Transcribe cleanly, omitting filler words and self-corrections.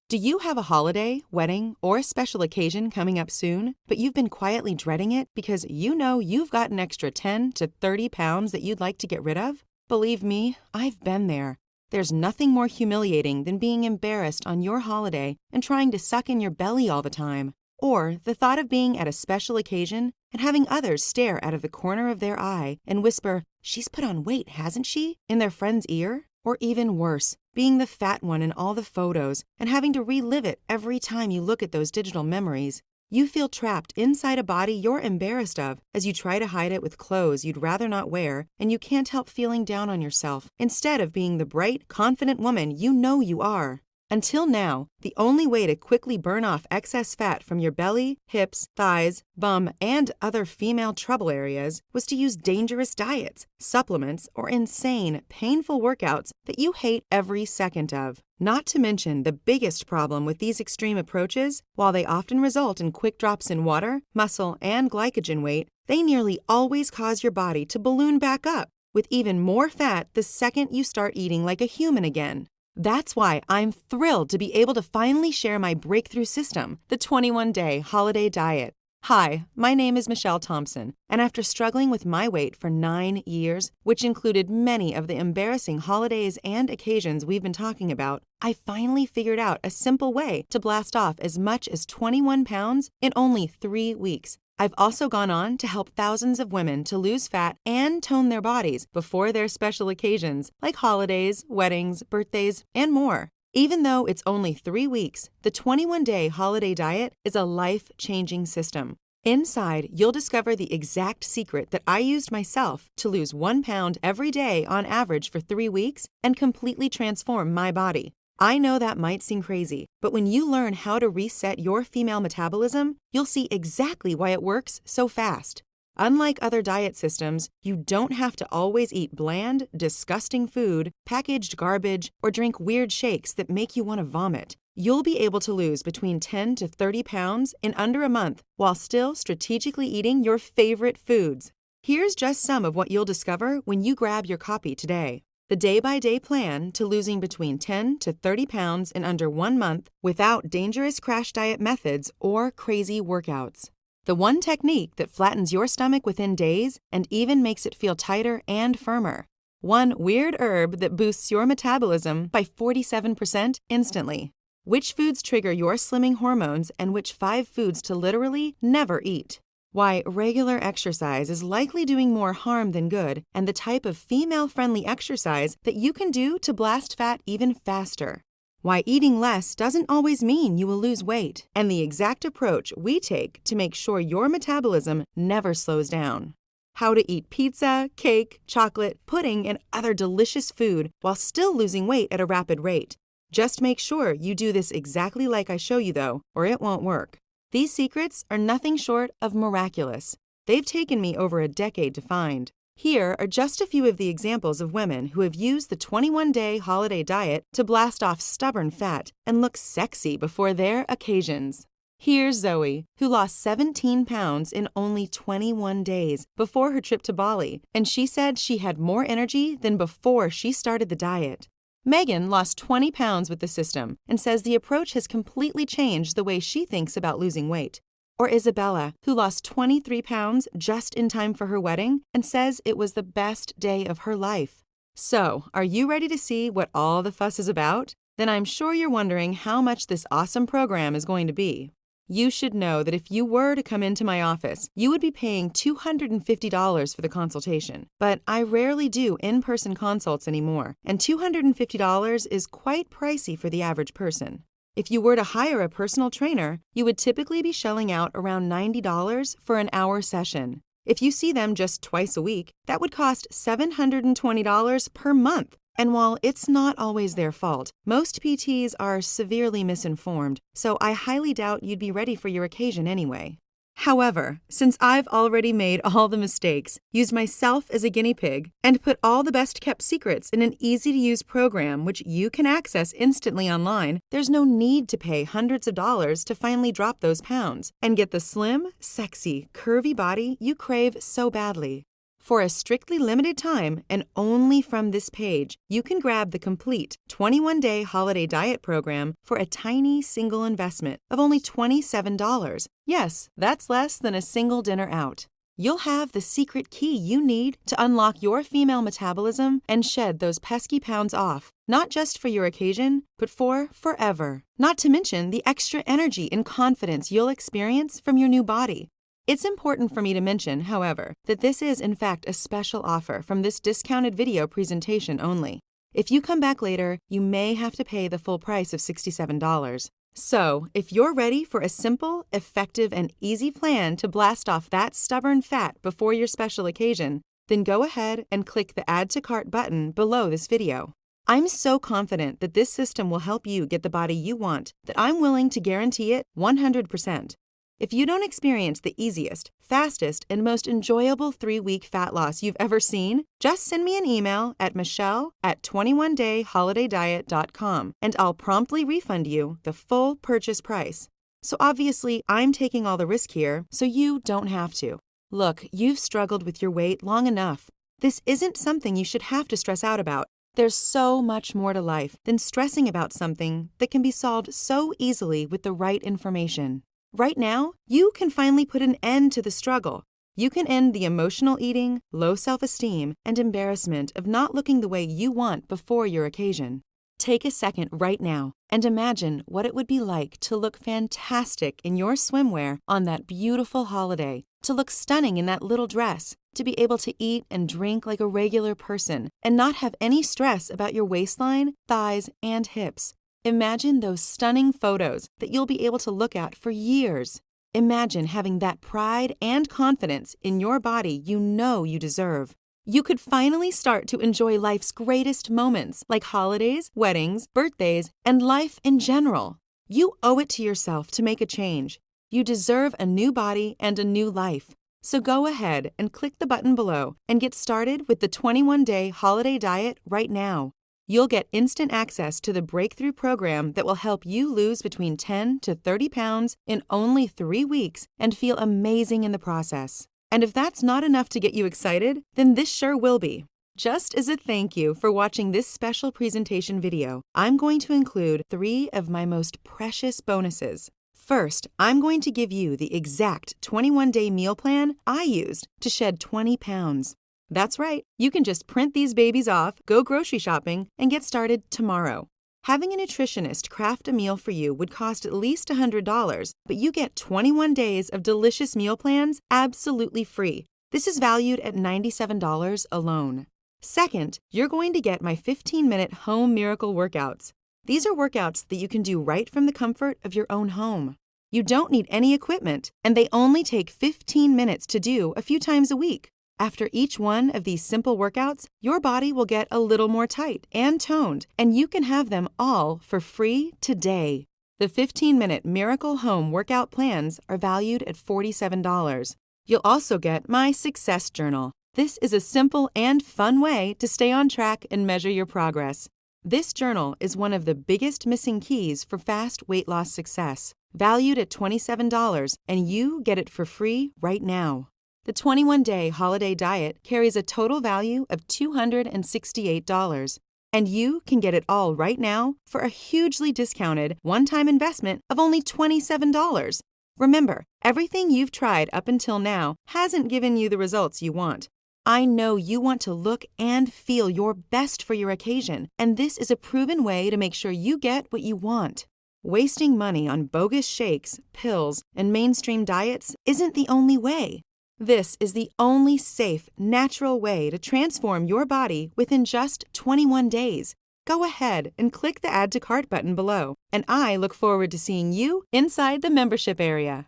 Do you have a holiday, wedding, or special occasion coming up soon, but you've been quietly dreading it because you know you've got an extra 10 to 30 pounds that you'd like to get rid of? Believe me, I've been there. There's nothing more humiliating than being embarrassed on your holiday and trying to suck in your belly all the time. Or the thought of being at a special occasion and having others stare out of the corner of their eye and whisper, "She's put on weight, hasn't she?" in their friend's ear. Or even worse, being the fat one in all the photos and having to relive it every time you look at those digital memories. You feel trapped inside a body you're embarrassed of as you try to hide it with clothes you'd rather not wear, and you can't help feeling down on yourself instead of being the bright, confident woman you know you are. Until now, the only way to quickly burn off excess fat from your belly, hips, thighs, bum, and other female trouble areas was to use dangerous diets, supplements, or insane, painful workouts that you hate every second of. Not to mention the biggest problem with these extreme approaches, while they often result in quick drops in water, muscle, and glycogen weight, they nearly always cause your body to balloon back up with even more fat the second you start eating like a human again. That's why I'm thrilled to be able to finally share my breakthrough system, the 21-Day Holiday Diet. Hi, my name is Michelle Thompson, and after struggling with my weight for 9 years, which included many of the embarrassing holidays and occasions we've been talking about, I finally figured out a simple way to blast off as much as 21 pounds in only 3 weeks. I've also gone on to help thousands of women to lose fat and tone their bodies before their special occasions, like holidays, weddings, birthdays, and more. Even though it's only 3 weeks, the 21-Day Holiday Diet is a life-changing system. Inside, you'll discover the exact secret that I used myself to lose 1 pound every day on average for 3 weeks and completely transform my body. I know that might seem crazy, but when you learn how to reset your female metabolism, you'll see exactly why it works so fast. Unlike other diet systems, you don't have to always eat bland, disgusting food, packaged garbage, or drink weird shakes that make you want to vomit. You'll be able to lose between 10 to 30 pounds in under a month while still strategically eating your favorite foods. Here's just some of what you'll discover when you grab your copy today. The day-by-day plan to losing between 10 to 30 pounds in under 1 month without dangerous crash diet methods or crazy workouts. The one technique that flattens your stomach within days and even makes it feel tighter and firmer. One weird herb that boosts your metabolism by 47% instantly. Which foods trigger your slimming hormones and which 5 foods to literally never eat. Why regular exercise is likely doing more harm than good, and the type of female-friendly exercise that you can do to blast fat even faster. Why eating less doesn't always mean you will lose weight, and the exact approach we take to make sure your metabolism never slows down. How to eat pizza, cake, chocolate, pudding, and other delicious food while still losing weight at a rapid rate. Just make sure you do this exactly like I show you though, or it won't work. These secrets are nothing short of miraculous. They've taken me over a decade to find. Here are just a few of the examples of women who have used the 21-Day Holiday Diet to blast off stubborn fat and look sexy before their occasions. Here's Zoe, who lost 17 pounds in only 21 days before her trip to Bali, and she said she had more energy than before she started the diet. Megan lost 20 pounds with the system and says the approach has completely changed the way she thinks about losing weight. Or Isabella, who lost 23 pounds just in time for her wedding and says it was the best day of her life. So, are you ready to see what all the fuss is about? Then I'm sure you're wondering how much this awesome program is going to be. You should know that if you were to come into my office, you would be paying $250 for the consultation. But I rarely do in-person consults anymore, and $250 is quite pricey for the average person. If you were to hire a personal trainer, you would typically be shelling out around $90 for an hour session. If you see them just twice a week, that would cost $720 per month. And while it's not always their fault, most PTs are severely misinformed, so I highly doubt you'd be ready for your occasion anyway. However, since I've already made all the mistakes, used myself as a guinea pig, and put all the best-kept secrets in an easy-to-use program which you can access instantly online, there's no need to pay hundreds of dollars to finally drop those pounds and get the slim, sexy, curvy body you crave so badly. For a strictly limited time and only from this page, you can grab the complete 21-day holiday diet program for a tiny single investment of only $27. Yes, that's less than a single dinner out. You'll have the secret key you need to unlock your female metabolism and shed those pesky pounds off, not just for your occasion, but for forever. Not to mention the extra energy and confidence you'll experience from your new body. It's important for me to mention, however, that this is in fact a special offer from this discounted video presentation only. If you come back later, you may have to pay the full price of $67. So, if you're ready for a simple, effective, and easy plan to blast off that stubborn fat before your special occasion, then go ahead and click the Add to Cart button below this video. I'm so confident that this system will help you get the body you want that I'm willing to guarantee it 100%. If you don't experience the easiest, fastest, and most enjoyable 3-week fat loss you've ever seen, just send me an email at michelle@21dayholidaydiet.com and I'll promptly refund you the full purchase price. So obviously, I'm taking all the risk here, so you don't have to. Look, you've struggled with your weight long enough. This isn't something you should have to stress out about. There's so much more to life than stressing about something that can be solved so easily with the right information. Right now, you can finally put an end to the struggle. You can end the emotional eating, low self-esteem, and embarrassment of not looking the way you want before your occasion. Take a second right now and imagine what it would be like to look fantastic in your swimwear on that beautiful holiday, to look stunning in that little dress, to be able to eat and drink like a regular person and not have any stress about your waistline, thighs, and hips. Imagine those stunning photos that you'll be able to look at for years. Imagine having that pride and confidence in your body you know you deserve. You could finally start to enjoy life's greatest moments, like holidays, weddings, birthdays, and life in general. You owe it to yourself to make a change. You deserve a new body and a new life. So go ahead and click the button below and get started with the 21-day holiday diet right now. You'll get instant access to the breakthrough program that will help you lose between 10 to 30 pounds in only 3 weeks and feel amazing in the process. And if that's not enough to get you excited, then this sure will be. Just as a thank you for watching this special presentation video, I'm going to include 3 of my most precious bonuses. First, I'm going to give you the exact 21-day meal plan I used to shed 20 pounds. That's right, you can just print these babies off, go grocery shopping, and get started tomorrow. Having a nutritionist craft a meal for you would cost at least $100, but you get 21 days of delicious meal plans absolutely free. This is valued at $97 alone. Second, you're going to get my 15-minute home miracle workouts. These are workouts that you can do right from the comfort of your own home. You don't need any equipment, and they only take 15 minutes to do a few times a week. After each one of these simple workouts, your body will get a little more tight and toned, and you can have them all for free today. The 15-minute Miracle Home workout plans are valued at $47. You'll also get my Success Journal. This is a simple and fun way to stay on track and measure your progress. This journal is one of the biggest missing keys for fast weight loss success, valued at $27, and you get it for free right now. The 21-day holiday diet carries a total value of $268, and you can get it all right now for a hugely discounted one-time investment of only $27. Remember, everything you've tried up until now hasn't given you the results you want. I know you want to look and feel your best for your occasion, and this is a proven way to make sure you get what you want. Wasting money on bogus shakes, pills, and mainstream diets isn't the only way. This is the only safe, natural way to transform your body within just 21 days. Go ahead and click the Add to Cart button below, and I look forward to seeing you inside the membership area.